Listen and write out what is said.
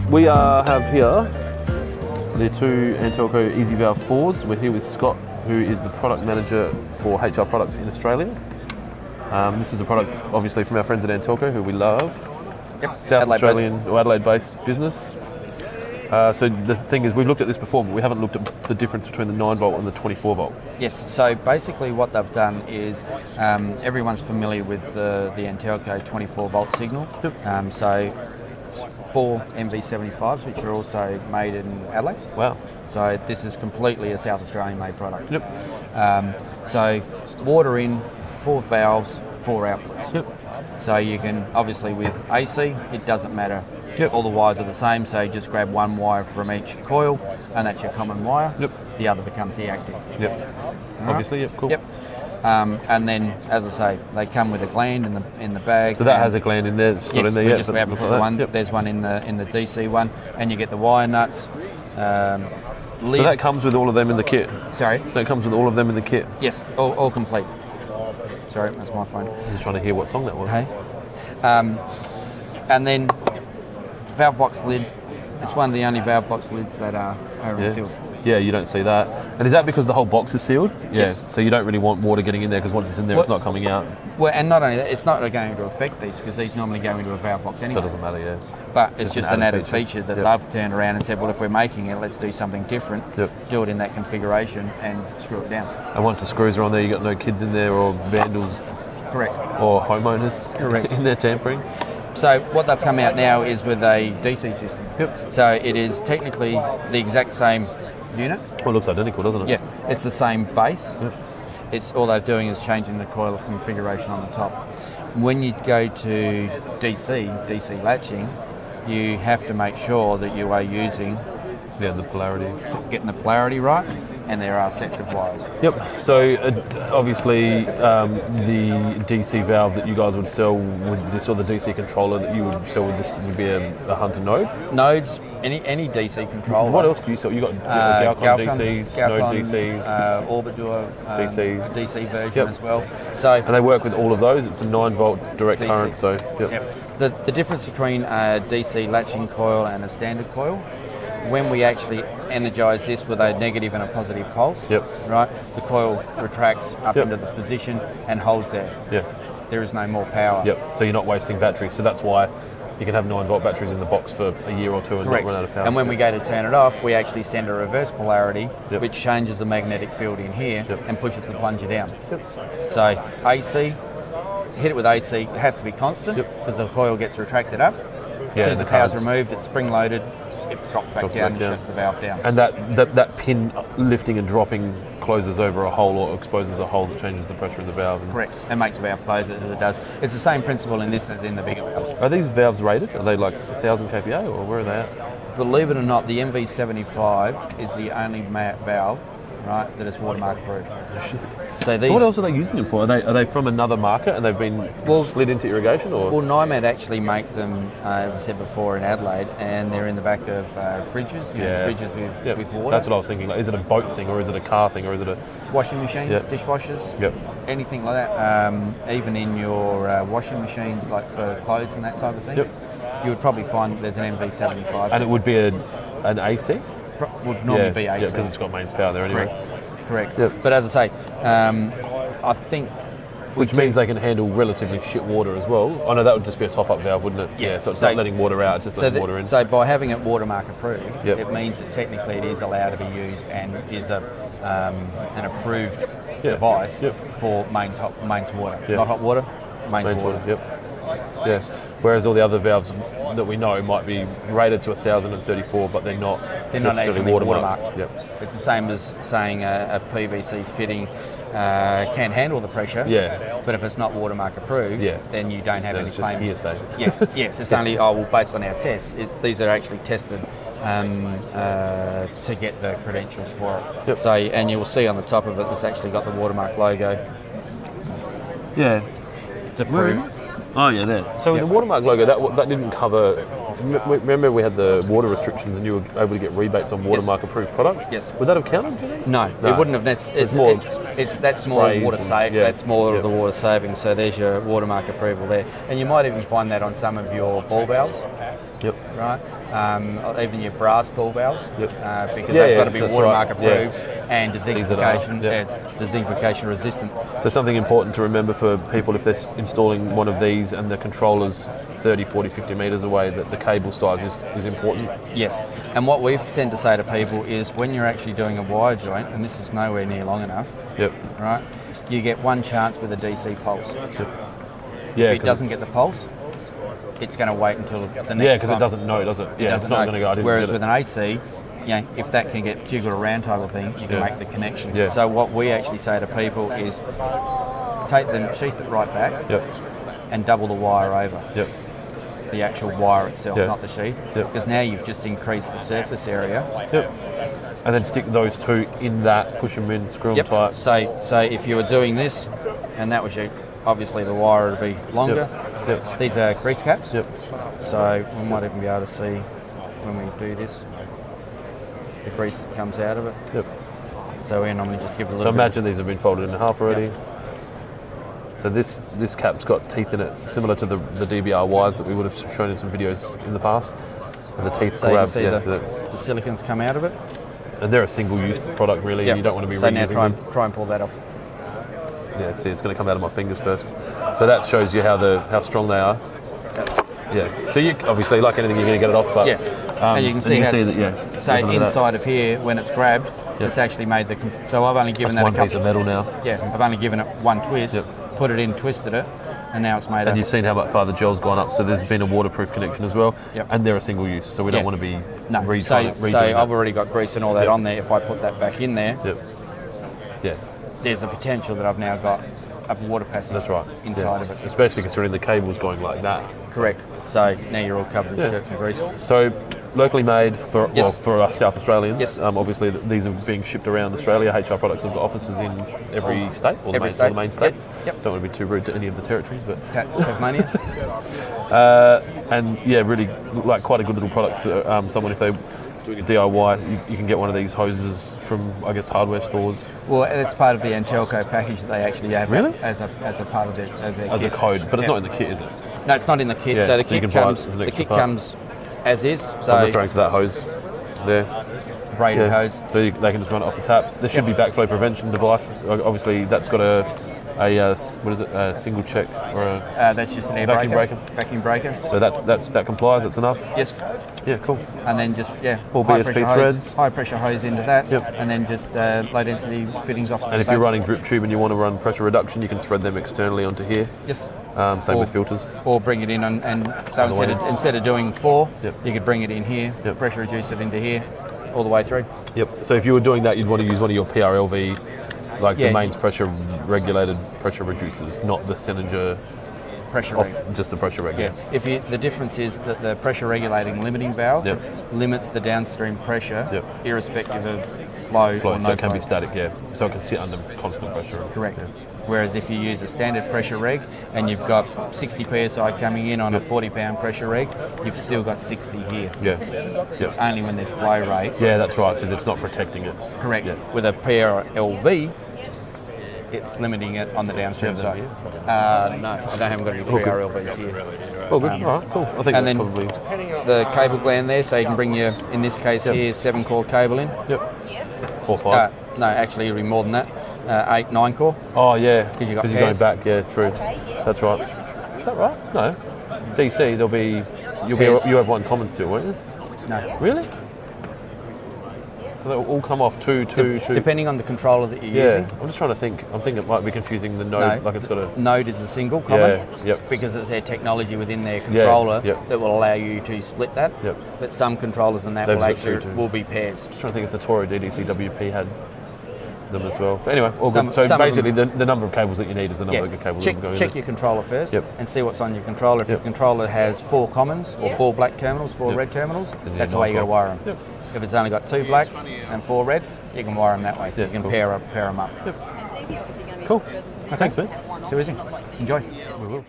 We have here the two Antelco Easy Valve 4s. We're here with Scott, who is the product manager for HR products in Australia. This is a product, obviously, from our friends at Antelco, who we love. Yep. South Australian or Adelaide-based business. So the thing is, we've looked at this before, but we haven't looked at the difference between the 9-volt and the 24-volt. Yes, so basically what they've done is everyone's familiar with the Antelco 24-volt signal. Yep. So it's 4 MV75s, which are also made in Adelaide. Wow. So this is completely a South Australian-made product. Yep. So water in, 4 valves, 4 outputs. Yep. So you can, obviously with AC, it doesn't matter. Yep. All the wires are the same, so you just grab one wire from each coil, and that's your common wire. Yep. The other becomes the active. Yep. All Obviously, right? yep, cool. Yep. And then, as I say, they come with a gland in the bag. So that has a gland in there. It's not Yes, in there we yet. just but haven't looks put like the one. Yep. There's one in the DC one, and you get the wire nuts. Lid. So that comes with all of them in the kit. Sorry. That comes with all of them in the kit. Yes, all complete. Sorry, that's my phone. I'm just trying to hear what song that was. Hey. And then valve box lid. It's one of the only valve box lids that are sealed. Yeah, you don't see that. And is that because the whole box is sealed? Yeah. Yes. So you don't really want water getting in there because once it's in there, it's not coming out. Well, and not only that, it's not going to affect these because these normally go into a valve box So anyway. it doesn't matter, yeah. But it's just an added feature that Yep. they've turned around and said, well, if we're making it, let's do something different. Yep. Do it in that configuration and screw it down. And once the screws are on there, you've got no kids in there or vandals Correct. or homeowners Correct. in there tampering. So what they've come out now is with a DC system. Yep. So it is technically the exact same unit. Well, it looks identical, doesn't it? Yeah, it's the same base. Yep. It's all they're doing is changing the coil configuration on the top. When you go to DC latching, you have to make sure that you are using, Yeah, the polarity. getting the polarity right, and there are sets of wires. Yep. So obviously, the DC valve that you guys would sell with this, or the DC controller that you would sell with this, would be a Hunter Node. Nodes, any DC controller. What else do you sell? You got Galcon DCs, Node DCs, Orbidor DCs. DC version Yep. as well. So and they work with all of those. It's a 9-volt direct DC. current. So yep. Yep. The difference between a DC latching coil and a standard coil, when we actually energise this with a negative and a positive pulse, Yep. right, the coil retracts up Yep. into the position and holds there. Yeah. There is no more power. Yep. So you're not wasting batteries. So that's why you can have 9-volt batteries in the box for a year or two and Correct. not run out of power. And when we go to turn it off, we actually send a reverse polarity, Yep. which changes the magnetic field in here Yep. and pushes the plunger down. So AC, hit it with AC, it has to be constant Yep. because the coil gets retracted up. Yeah, As soon as the the power's cards- removed, it's spring loaded, it drops back Drops down back and down. shuts the valve down. And that pin lifting and dropping closes over a hole or exposes a hole that changes the pressure of the valve. And Correct, and makes the valve close as it does. It's the same principle in this as in the bigger valves. are these valves rated? Are they like 1,000 kPa or where are they at? Believe it or not, the MV75 is the only valve, right, that is watermark approved. So these, What else are they using them for? Are they from another market and they've been slid into irrigation? Or well, NIMAD actually make them, as I said before, in Adelaide, and they're in the back of fridges, fridges Yep. with water. That's what I was thinking. Like, is it a boat thing or is it a car thing or is it a... Washing machines, Yep. dishwashers, Yep. anything like that. Even in your washing machines, like for clothes and that type of thing, Yep. you would probably find there's an MV75. And it would be an AC? Would normally be AC. Yeah, because it's got mains power there anyway. Correct. Yep. But as I say, I think... Which means they can handle relatively shit water as well. Oh no, that would just be a top-up valve, wouldn't it? Yeah, so it's not letting water out, it's just letting water in. So by having it watermark approved, Yep. it means that technically it is allowed to be used and is an approved Yeah. device Yep. for mains water. Yeah. Not hot water, mains Mains water. water, yep. Yeah. Whereas all the other valves that we know might be rated to 1,034, but they're not necessarily actually watermarked. watermarked. Yep. It's the same as saying a PVC fitting can handle the pressure, Yeah. but if it's not watermark approved, Yeah. then you don't have Then any it's just claim. hearsay. Yeah, yes, it's only, based on our tests, these are actually tested to get the credentials for it. Yep. So, and you'll see on the top of it, it's actually got the watermark logo. Yeah. It's approved. Oh yeah, there. So Yep. the watermark logo, that didn't cover... Remember we had the water restrictions and you were able to get rebates on watermark approved products? Yes. Would that have counted, do you think? No, it wouldn't have. That's more sprays water and- saving. yeah. That's more Yep. of the water saving. So there's your watermark approval there, and you might even find that on some of your ball valves. Yep. Right, even your brass ball valves, Yep. because Yeah, they've yeah, got to be that's watermark right, yeah. approved and designification, Yeah. designification resistant. So something important to remember for people if they're installing one of these and the controller's 30, 40, 50 metres away, that the cable size is important. Yes, and what we tend to say to people is when you're actually doing a wire joint, and this is nowhere near long enough, Yep. right? You get one chance with a DC pulse. Yeah, If it doesn't get the pulse, it's going to wait until the next Yeah, because time. it doesn't know, does it? Yeah, it's doesn't not know. going to go. I didn't Whereas get with it. an AC, if that can get jiggled around type of thing, you can Yeah. make the connection. Yeah. So what we actually say to people is take the sheath it right back Yep. and double the wire over. Yep. The actual wire itself, Yeah. not the sheath. Yep. Because now you've just increased the surface area. Yep. And then stick those two in that, push them in, screw them tight. So if you were doing this, and that was obviously the wire would be longer. Yep. These are grease caps. Yep. So we might even be able to see when we do this, the grease that comes out of it. Yep. So we normally just give it a So little bit. imagine these have been folded in half already. So this cap's got teeth in it, similar to the DBR wires that we would have shown in some videos in the past. And the teeth So you can grab, see yeah, the silicons come out of it. and they're a single-use product really. Yep. You don't want to be So reusing now them. try and pull that off. Yeah, see, it's going to come out of my fingers first. So that shows you how strong they are. Yeah. So you obviously, like anything, you're going to get it off, but Yeah. And you can see how that. Yeah. so Look at that. inside of here, when it's grabbed, Yep. it's actually made the. So I've only given That's one that a piece of couple. metal now. Yeah, I've only given it one twist, Yep. put it in, twisted it, and now it's made And a. you've seen how far the gel's gone up. So there's been a waterproof connection as well. Yep. And they're a single use, so we don't Yeah. want to be No, redoing so that. I've already got grease and all that Yep. on there. If I put that back in there, Yep. Yeah. there's a potential that I've now got a water passage That's right. inside Yeah. of it. Especially considering the cable's going like that. Correct. So now you're all covered in Yeah. shirt and grease. So locally made for Yes. for us South Australians. Yes. Obviously these are being shipped around Australia. HR Products have got offices in every state, or Every all state. the main Yep. states. Yep. Don't want to be too rude to any of the territories, but Tasmania. and yeah, really like quite a good little product for someone if they're doing a DIY. You can get one of these hoses from I guess hardware stores Well, it's part of the Antelco package that they actually have Really? as a part of their as a kit. code, but it's Yeah. not in the kit, is it? No, it's not in the kit. Yeah, so the so you kit can buy it comes as an the extra kit part. comes as is. So I'm So referring to that hose there. braided Yeah. hose. So they can just run it off the tap. There should be backflow prevention devices. Obviously, that's got a what is it? A single check or a That's just an air Vacuum breaker. breaker. Vacuum breaker. so that complies. That's enough. Yes. Yeah, cool. And then just All BSP threads. high pressure hose into that. Yep. And then just low density fittings off. And the if you're back. running drip tube and you want to run pressure reduction, you can thread them externally onto here. Yes. Same Or- with filters. Or bring it in and so Other way. instead of doing 4, Yep. you could bring it in here, Yep. pressure reduce it into here, all the way through. Yep. So if you were doing that, you'd want to use one of your PRLV, like Yeah. the mains pressure regulated pressure reducers, not the Seninger Pressure off, reg. just the pressure Yeah. regulator. The difference is that the pressure regulating limiting valve Yep. limits the downstream pressure, Yep. irrespective of flow, Flow, or no so it can flow. be static, yeah. So it can sit under constant pressure. Correct. Yeah. Whereas if you use a standard pressure reg and you've got 60 psi coming in on a 40-pound pressure reg, you've still got 60 here. Yeah. It's Yeah. only when there's flow rate. Yeah, that's right. So it's not protecting it. Correct. Yeah. With a PRLV, it's limiting it on the downstream Do you have side. them No, I haven't got any PRLVs here. Oh, good. All right, cool. I think And that's then probably. the cable gland there, so you can bring your, in this case Yep. here, 7-core cable in. Yep. 4 5. No, actually it'll be more than that. 8, 9 core. Oh yeah, 'Cause you got you're going pairs. back. Yeah, true. That's right. Is that right? No. DC, there'll be. Pairs. You have one common still, won't you? No. Really? So they'll all come off two. Depending on the controller that you're Yeah. using. I'm just trying to think. I'm thinking it might be confusing the node. No. Like it's got a. Node is a single common. Yeah. Yep. Because it's their technology within their controller yep. that will allow you to split that. Yep. But some controllers and that They've will got actually two too. will be pairs. Just trying to think if the Toro DDC WP had them as well. But anyway, all Some- good. So some of basically, the number of cables that you need is the number Yeah. of cables Check, that go in check there. your controller first Yep. and see what's on your controller. If Yep. your controller has 4 commons or 4 black terminals, 4 Yep. red terminals, Then you that's need the way you got to 9 wire them. Yep. If it's only got 2 black and 4 red, you can wire them that way. Yeah, You can cool. pair them up. Cool. Thanks, man. Too easy. Enjoy. We will.